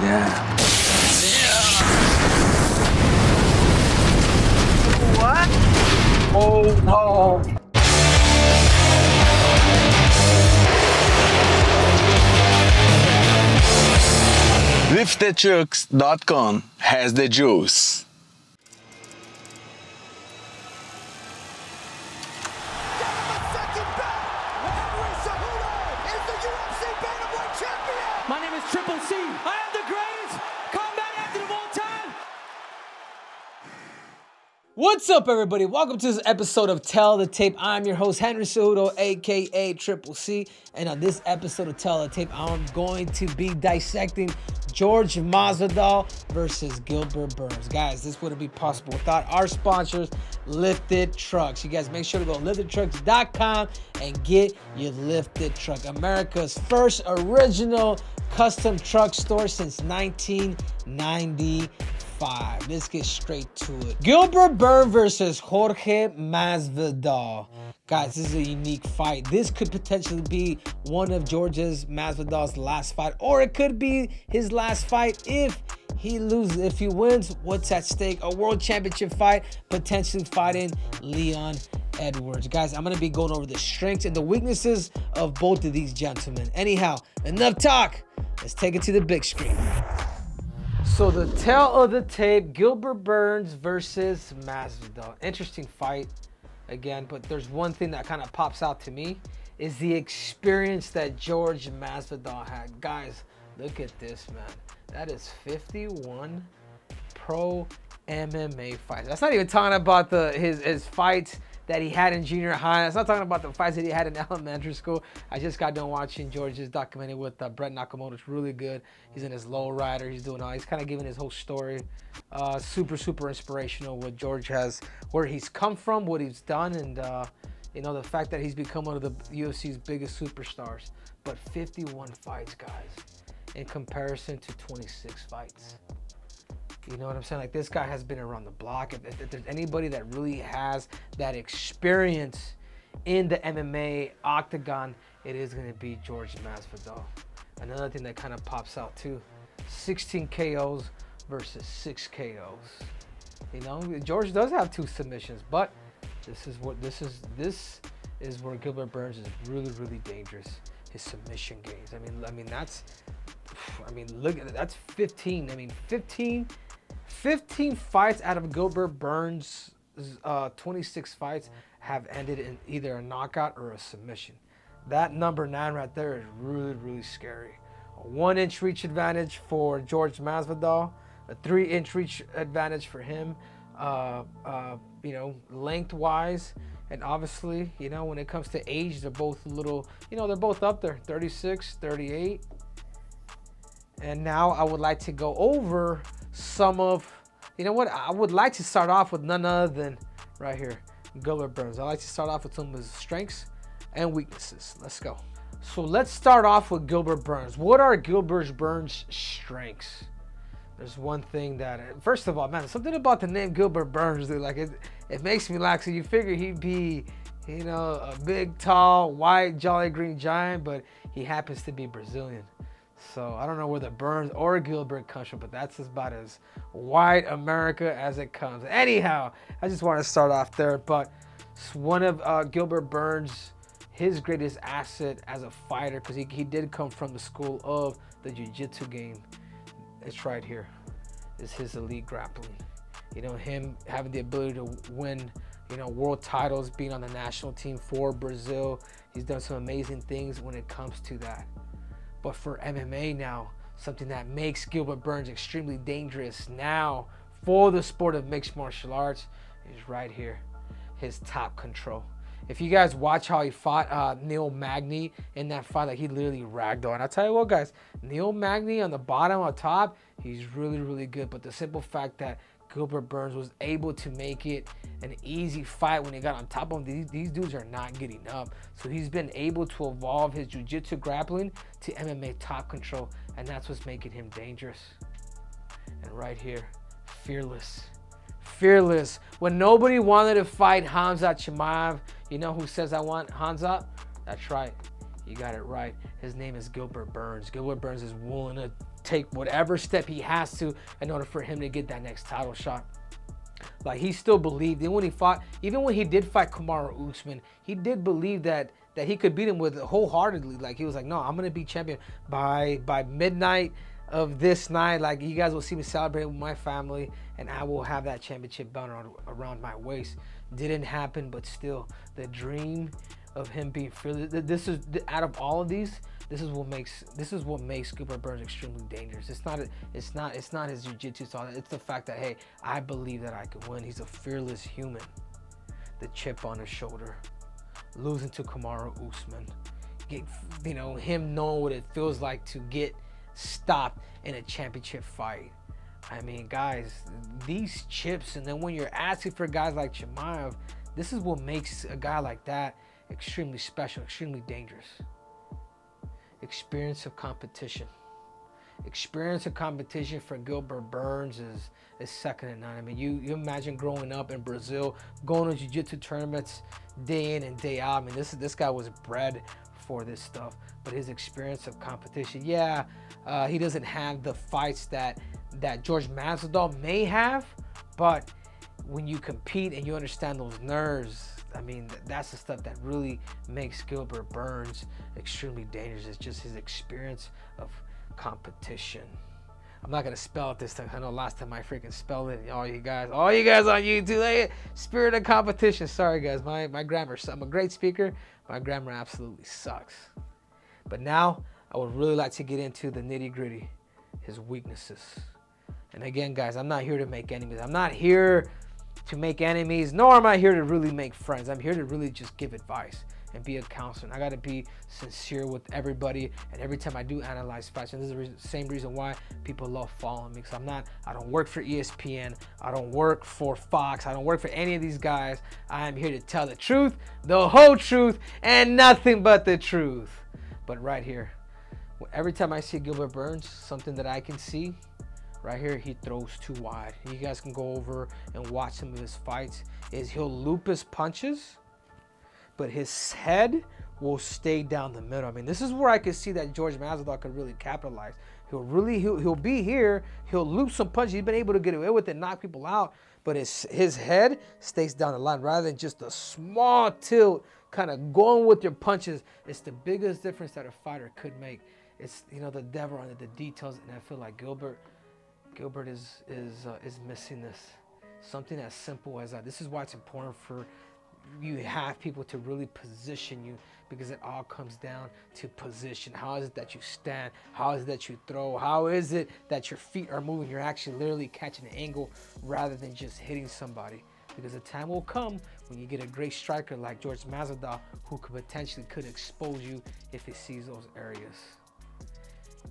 Yeah. What? Oh, no. LiftTheChucks.com has the juice. My name is Triple C. I am the greatest combat athlete of all time. What's up, everybody? Welcome to this episode of Tell the Tape. I'm your host, Henry Cejudo, aka Triple C. And on this episode of Tell the Tape, I'm going to be dissecting Jorge Masvidal versus Gilbert Burns. Guys, this wouldn't be possible without our sponsors, Lifted Trucks. You guys make sure to go to liftedtrucks.com and get your Lifted Truck. America's first original custom truck store since 1995. Let's get straight to it. Gilbert Burns versus Jorge Masvidal. Guys, this is a unique fight. This could potentially be one of Jorge's Masvidal's last fight, or it could be his last fight if he loses. If he wins, what's at stake? A world championship fight, potentially fighting Leon Edwards. Guys, I'm going to be going over the strengths and the weaknesses of both of these gentlemen. Anyhow, enough talk. Let's take it to the big screen. So the tale of the tape, Gilbert Burns versus Masvidal. Interesting fight again, but there's one thing that kind of pops out to me is the experience that Jorge Masvidal had. Guys, look at this, man. That is 51 pro MMA fights. That's not even talking about his fights that he had in junior high. That's not talking about the fights that he had in elementary school. I just got done watching George's documentary with Brett Nakamoto. It's really good. He's in his low rider. He's doing all. He's kind of giving his whole story. Super inspirational. What George has, where he's come from, what he's done, and you know, the fact that he's become one of the UFC's biggest superstars. But 51 fights, guys, in comparison to 26 fights. You know what I'm saying? Like, this guy has been around the block. If there's anybody that really has that experience in the MMA octagon, it is going to be Jorge Masvidal. Another thing that kind of pops out too, 16 KOs versus 6 KOs. You know, George does have 2 submissions, but this is where Gilbert Burns is really dangerous. His submission games. I mean that's, look at it. That's 15. I mean, 15 fights out of Gilbert Burns' 26 fights have ended in either a knockout or a submission. That number 9 right there is really scary. A 1-inch reach advantage for Jorge Masvidal, a 3-inch reach advantage for him, you know, lengthwise. And obviously, you know, when it comes to age, they're both a little, you know, they're both up there, 36, 38. And now I would like to go over some of, you know what, I would like to start off with none other than right here, Gilbert Burns. I like to start off with some of his strengths and weaknesses. Let's go. So let's start off with Gilbert Burns. What are Gilbert Burns' strengths? There's one thing that, first of all, man, something about the name Gilbert Burns, dude, like it makes me laugh. So you figure he'd be, you know, a big, tall, white, jolly green giant, but he happens to be Brazilian. So I don't know where the Burns or Gilbert comes from, but that's about as white America as it comes. Anyhow, I just want to start off there. But one of Gilbert Burns, his greatest asset as a fighter, because he did come from the school of the jiu-jitsu game. It's right here. Is his elite grappling. You know, him having the ability to win, you know, world titles, being on the national team for Brazil. He's done some amazing things when it comes to that. But for MMA now, something that makes Gilbert Burns extremely dangerous now for the sport of mixed martial arts is right here, his top control. If you guys watch how he fought Neil Magny in that fight, like, he literally ragdolled. And I'll tell you what, guys, Neil Magny on the bottom, on top, he's really good. But the simple fact that Gilbert Burns was able to make it an easy fight when he got on top of him. These dudes are not getting up. So he's been able to evolve his jiu-jitsu grappling to MMA top control, and that's what's making him dangerous. And right here, fearless. Fearless. When nobody wanted to fight Khamzat Chimaev, you know who says I want Khamzat? That's right. You got it right. His name is Gilbert Burns. Gilbert Burns is willing to take whatever step he has to in order for him to get that next title shot. Like, he still believed, and when he fought, even when he did fight Kamaru Usman, he did believe that he could beat him with wholeheartedly. Like, he was like, no, I'm gonna be champion by midnight of this night. Like, you guys will see me celebrate with my family, and I will have that championship belt around my waist. Didn't happen, but still, the dream of him being fearless. This is, out of all of these, this is what makes Gilbert Burns extremely dangerous. It's not his jiu-jitsu style. It's the fact that, hey, I believe that I can win. He's a fearless human. The chip on his shoulder, losing to Kamaru Usman, him knowing what it feels like to get stopped in a championship fight. I mean, guys, these chips, and then when you're asking for guys like Chimaev, this is what makes a guy like that extremely special, extremely dangerous. Experience of competition. Experience of competition for Gilbert Burns is second to none. I mean, you imagine growing up in Brazil, going to jiu-jitsu tournaments day in and day out. I mean, this guy was bred for this stuff. But his experience of competition, yeah, he doesn't have the fights that Jorge Masvidal may have, but when you compete and you understand those nerves, I mean, that's the stuff that really makes Gilbert Burns extremely dangerous. It's just his experience of competition. I'm not gonna spell it this time. I know last time I freaking spelled it. All you guys on YouTube, hey, spirit of competition. Sorry guys, my grammar. I'm a great speaker. My grammar absolutely sucks. But now I would really like to get into the nitty-gritty, his weaknesses. And again, guys, I'm not here to make enemies. I'm not here to make enemies, nor am I here to really make friends. I'm here to really just give advice and be a counselor. And I got to be sincere with everybody. And every time I do analyze fights, and this is the same reason why people love following me, because I don't work for ESPN, I don't work for Fox, I don't work for any of these guys. I am here to tell the truth, the whole truth, and nothing but the truth. But right here, every time I see Gilbert Burns, something that I can see right here, he throws too wide. You guys can go over and watch some of his fights. He'll loop his punches, but his head will stay down the middle. I mean, this is where I could see that Jorge Masvidal could really capitalize. He'll be here, he'll loop some punches. He's been able to get away with it, knock people out, but his head stays down the line rather than just a small tilt, kind of going with your punches. It's the biggest difference that a fighter could make. It's, the devil under the details, and I feel like Gilbert is missing this. Something as simple as that. This is why it's important for you to have people to really position you, because it all comes down to position. How is it that you stand? How is it that you throw? How is it that your feet are moving? You're actually literally catching an angle rather than just hitting somebody. Because the time will come when you get a great striker like Jorge Masvidal, who potentially could expose you if he sees those areas.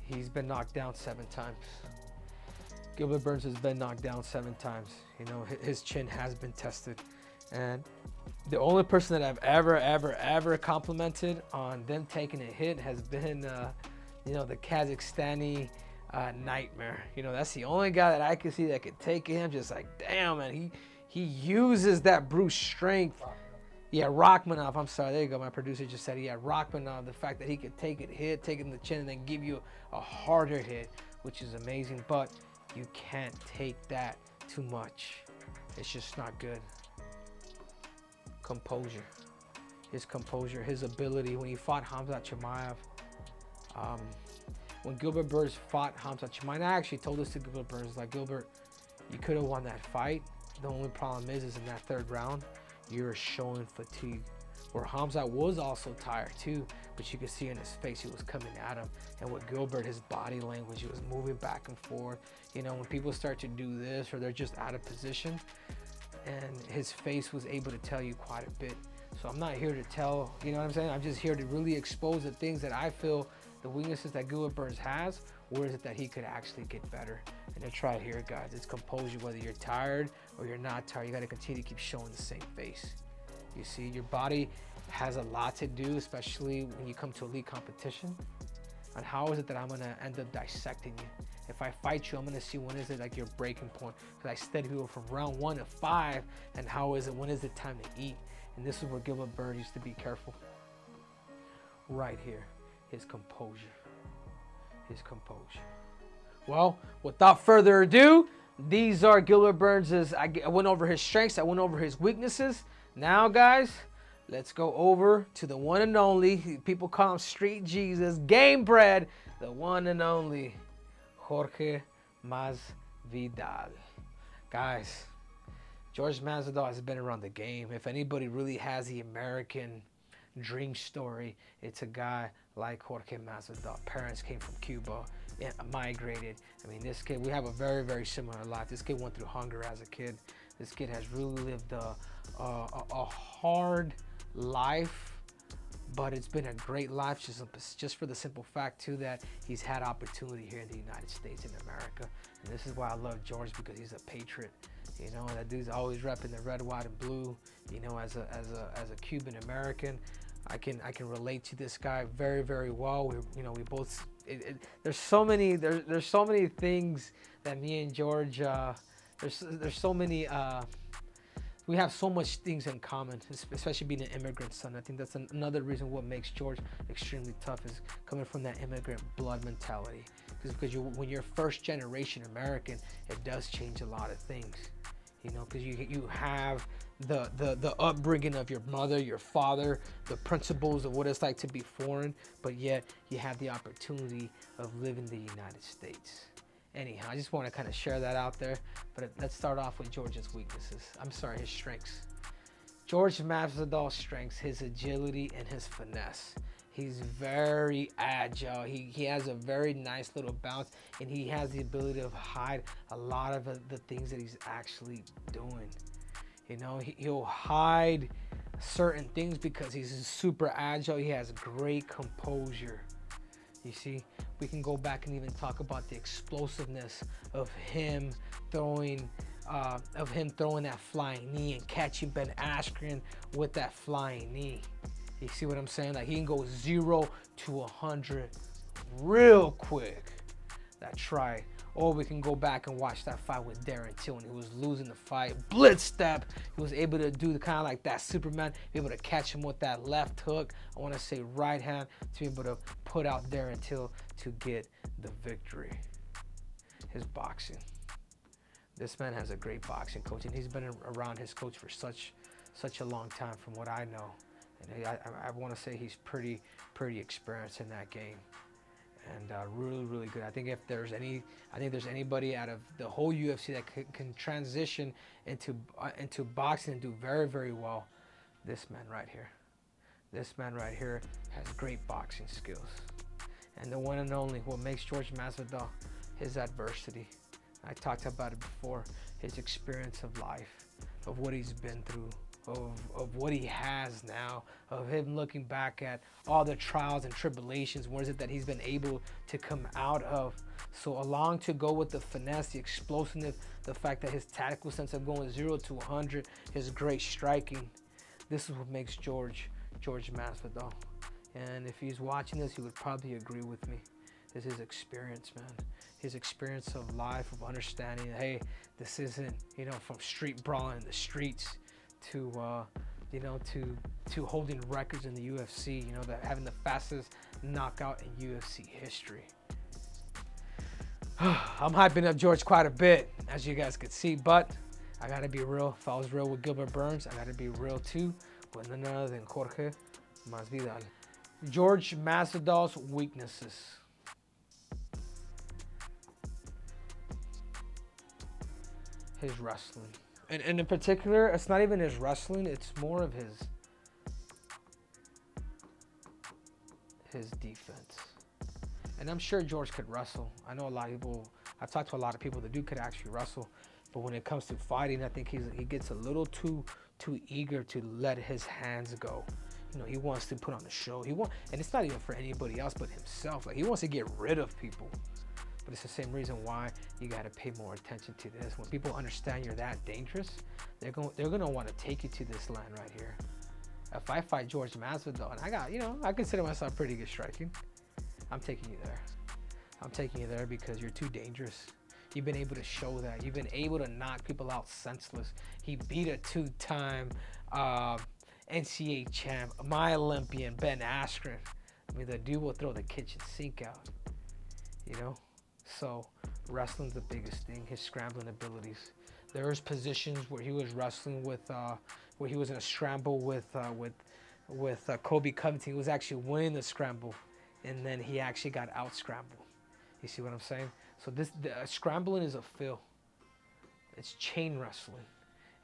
He's been knocked down 7 times. Gilbert Burns has been knocked down 7 times. His chin has been tested. And the only person that I've ever complimented on them taking a hit has been, the Kazakhstani Nightmare. That's the only guy that I can see that could take him. Just like, damn, man, he uses that brute strength. Yeah, Rachmanov, I'm sorry, there you go. My producer just said, yeah, Rachmanov, the fact that he could take it, take it in the chin, and then give you a harder hit, which is amazing. But you can't take that too much. It's just not good. Composure. His composure, his ability. When he fought Khamzat Chimaev, when Gilbert Burns fought Khamzat Chimaev, I actually told this to Gilbert Burns, like, Gilbert, you could have won that fight. The only problem is in that 3rd round, you're showing fatigue. Where Khamzat was also tired too, but you could see in his face he was coming at him. And with Gilbert, his body language, he was moving back and forth. When people start to do this or they're just out of position, and his face was able to tell you quite a bit. So I'm not here to tell, you know what I'm saying? I'm just here to really expose the things that I feel, the weaknesses that Gilbert Burns has. Where is it that he could actually get better? And then try it here, guys. It's composure. Whether you're tired or you're not tired, you got to continue to keep showing the same face. You see, your body has a lot to do, especially when you come to elite competition. And how is it that I'm going to end up dissecting you? If I fight you, I'm going to see when is it like your breaking point. Because I study people from round 1 to 5, and how is it, when is it time to eat? And this is where Gilbert Burns used to be careful. Right here, his composure. His composure. Well, without further ado, these are Gilbert Burns'. I went over his strengths. I went over his weaknesses. Now, guys, let's go over to the one and only. People call him Street Jesus, Game Bread, the one and only Jorge Masvidal. Guys, Jorge Masvidal has been around the game. If anybody really has the American dream story, it's a guy like Jorge Masvidal. Parents came from Cuba, migrated. I mean, this kid, we have a very, very similar life. This kid went through hunger as a kid. This kid has really lived a hard life, but it's been a great life just for the simple fact too that he's had opportunity here in the United States in America. And this is why I love George, because he's a patriot. You know, that dude's always repping the red, white, and blue. You know, as a Cuban American, I can relate to this guy very, very well. We both. There's so many things that me and George. There's so many. We have so much things in common, especially being an immigrant son. I think that's another reason what makes George extremely tough, is coming from that immigrant blood mentality. Because when you're first generation American, it does change a lot of things. You know, because you have the upbringing of your mother, your father, the principles of what it's like to be foreign, but yet you have the opportunity of living in the United States. Anyhow, I just want to kind of share that out there. But let's start off with George's weaknesses. I'm sorry, his strengths. George Masvidal's strengths, his agility and his finesse. He's very agile. He has a very nice little bounce, and he has the ability to hide a lot of the things that he's actually doing. You know, he'll hide certain things because he's super agile. He has great composure. You see, we can go back and even talk about the explosiveness of him throwing that flying knee and catching Ben Askren with that flying knee. You see what I'm saying? Like, he can go 0 to 100 real quick. That's right. Or we can go back and watch that fight with Darren Till when he was losing the fight. Blitz step. He was able to do kind of like that Superman, be able to catch him with that left hook. I want to say right hand, to be able to put out Darren Till to get the victory. His boxing. This man has a great boxing coach, and he's been around his coach for such a long time, from what I know. And I want to say he's pretty experienced in that game, and really, really good. I think there's anybody out of the whole UFC that can transition into boxing and do very, very well, this man right here. This man right here has great boxing skills. And the one and only, what makes Jorge Masvidal, his adversity. I talked about it before, his experience of life, of what he's been through, of what he has now, of him looking back at all the trials and tribulations, what is it that he's been able to come out of. So along to go with the finesse, the explosiveness, the fact that his tactical sense of going 0 to 100, his great striking. This is what makes Jorge Masvidal. And if he's watching this, he would probably agree with me. Is his experience, man. His experience of life, of understanding, hey, this isn't, you know, from street brawling in the streets to you know, to holding records in the UFC, you know, that having the fastest knockout in UFC history. I'm hyping up George quite a bit, as you guys could see, but I gotta be real. If I was real with Gilbert Burns, I gotta be real too with none other than Jorge Masvidal. Jorge Masvidal's weaknesses. His wrestling. And in particular, it's not even his wrestling, it's more of his defense. And I'm sure George could wrestle. I know a lot of people, I've talked to a lot of people, the dude could actually wrestle. But when it comes to fighting, I think he gets a little too eager to let his hands go. You know, he wants to put on the show. And it's not even for anybody else but himself. Like, he wants to get rid of people. But it's the same reason why you got to pay more attention to this. When people understand you're that dangerous, they're going to want to take you to this line right here. If I fight Jorge Masvidal, and I got, you know, I consider myself pretty good striking, I'm taking you there. I'm taking you there because you're too dangerous. You've been able to show that. You've been able to knock people out senseless. He beat a two-time NCAA champ, my Olympian, Ben Askren. I mean, the dude will throw the kitchen sink out, you know? So Wrestling's the biggest thing. His scrambling abilities. There's positions where he was wrestling with, where he was in a scramble with Kobe Covington. He was actually winning the scramble, and then he actually got out scrambled. You see what I'm saying? So the scrambling is a feel. It's chain wrestling.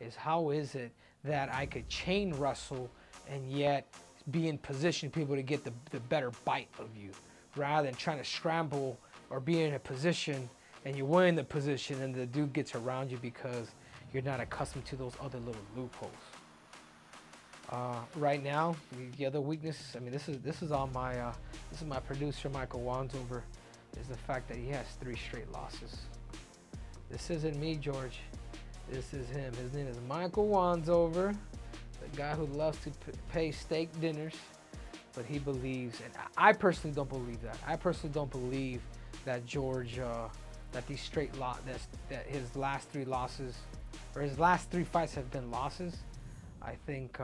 Is how is it that I could chain wrestle and yet be in position for people to get the better bite of you, rather than trying to scramble or be in a position and you're winning the position and the dude gets around you because you're not accustomed to those other little loopholes. Right now, the other weakness, I mean, this is on my this is my producer Michael Wandover, is the fact that he has 3 straight losses. This isn't me, George. This is him. His name is Michael Wandover, the guy who loves to pay steak dinners, but he believes, and I personally don't believe that. I personally don't believe that George, that these straight that his last 3 losses, or his last 3 fights have been losses. I think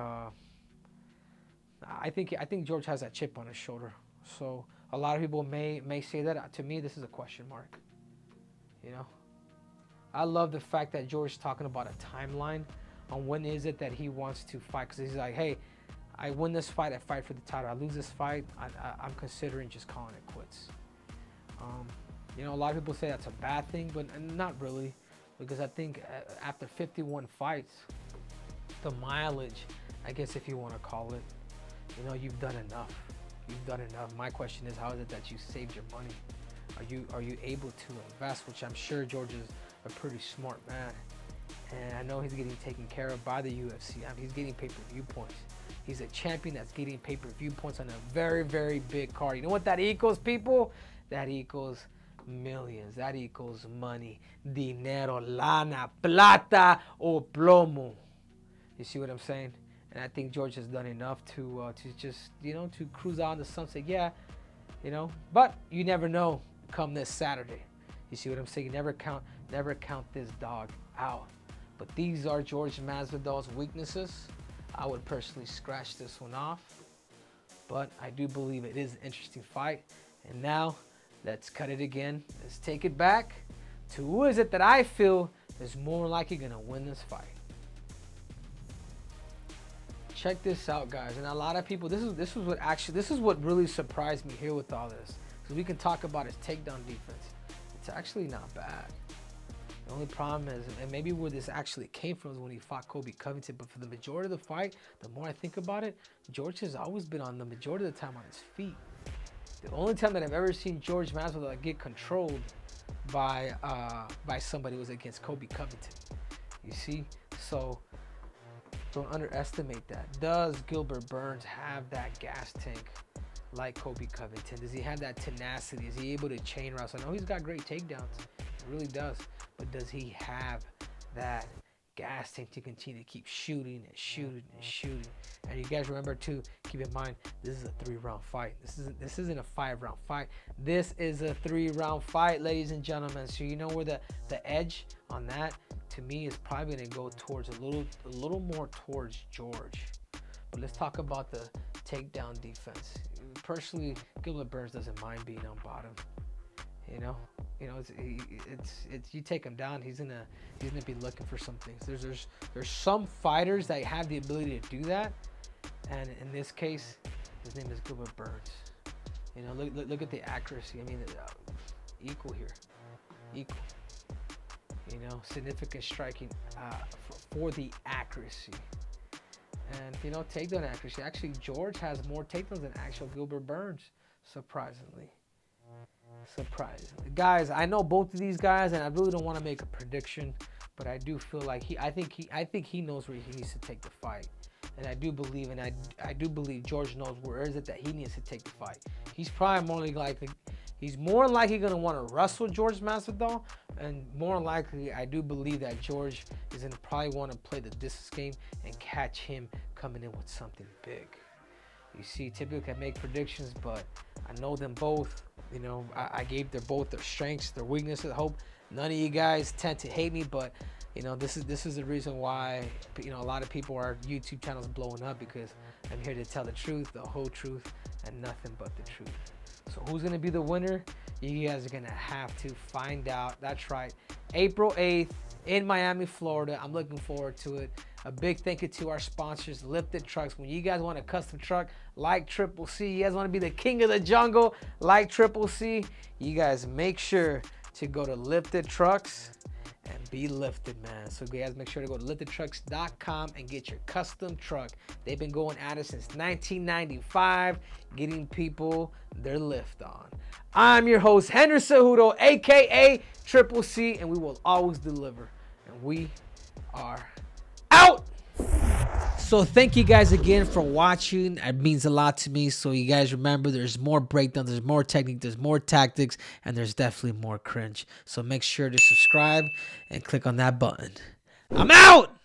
George has that chip on his shoulder. So a lot of people may say that. To me, this is a question mark. You know, I love the fact that George is talking about a timeline on when is it that he wants to fight, because he's like, hey, I win this fight, I fight for the title. I lose this fight, I'm considering just calling it quits. You know, a lot of people say that's a bad thing, but not really, because I think after 51 fights, the mileage, I guess if you want to call it, you know, you've done enough. You've done enough. My question is, how is it that you saved your money? Are you able to invest? Which I'm sure George is a pretty smart man, and I know he's getting taken care of by the UFC. I mean, he's getting pay-per-view points. He's a champion that's getting pay-per-view points on a very, very big card. You know what that equals, people? That equals millions. That equals money. Dinero, lana, plata, o plomo. You see what I'm saying? And I think George has done enough to just, you know, to cruise out in the sunset. Yeah, you know, but you never know come this Saturday. You see what I'm saying? Never count this dog out. But these are Jorge Masvidal's weaknesses. I would personally scratch this one off, but I do believe it is an interesting fight. And now let's cut it again. Let's take it back to who is it that I feel is more likely gonna win this fight. Check this out, guys. And a lot of people, this is what really surprised me here with all this. So we can talk about his takedown defense. It's actually not bad. The only problem is, and maybe where this actually came from, is when he fought Kobe Covington. But for the majority of the fight, the more I think about it, George has always been on the majority of the time on his feet. The only time that I've ever seen Jorge Masvidal get controlled by somebody was against Kobe Covington. You see, so don't underestimate that. Does Gilbert Burns have that gas tank like Kobe Covington? Does he have that tenacity? Is he able to chain wrestle? I know he's got great takedowns. He really does. But does he have that gas tank to continue to keep shooting and shooting and shooting? And you guys remember too, keep in mind, this is a 3-round fight. This isn't a 5-round fight. This is a 3-round fight, ladies and gentlemen. So you know where the edge on that, to me, is probably gonna go towards a little more towards George. But let's talk about the takedown defense. Personally, Gilbert Burns doesn't mind being on bottom. You know, it's you take him down, he's gonna be looking for some things. There's some fighters that have the ability to do that, and in this case, his name is Gilbert Burns. You know, look at the accuracy. I mean, equal here, equal. You know, significant striking for the accuracy. And, you know, takedown accuracy. Actually, George has more takedowns than actual Gilbert Burns, surprisingly. Surprisingly. Guys, I know both of these guys, and I really don't want to make a prediction, but I do feel like I think he knows where he needs to take the fight. And I do believe, I do believe George knows where is it that he needs to take the fight. He's probably more likely going to want to wrestle Jorge Masvidal, and more likely, I do believe that George is going to probably want to play the distance game and catch him coming in with something big. You see, typically I make predictions, but I know them both. You know, I gave both their strengths, their weaknesses. I hope none of you guys tend to hate me, but you know, this is the reason why, you know, a lot of people, our YouTube channels blowing up, because I'm here to tell the truth, the whole truth, and nothing but the truth. So who's gonna be the winner? You guys are gonna have to find out. That's right, April 8th in Miami, Florida. I'm looking forward to it. A big thank you to our sponsors, Lifted Trucks. When you guys want a custom truck like Triple C, you guys want to be the king of the jungle like Triple C, you guys make sure to go to Lifted Trucks and be lifted, man. So you guys make sure to go to liftedtrucks.com and get your custom truck. They've been going at it since 1995, getting people their lift on. I'm your host, Henry Cejudo, aka Triple C, and we will always deliver. And we are out. So thank you guys again for watching. It means a lot to me. So you guys remember, there's more breakdowns, there's more technique, there's more tactics, and there's definitely more cringe. So make sure to subscribe and click on that button. I'm out.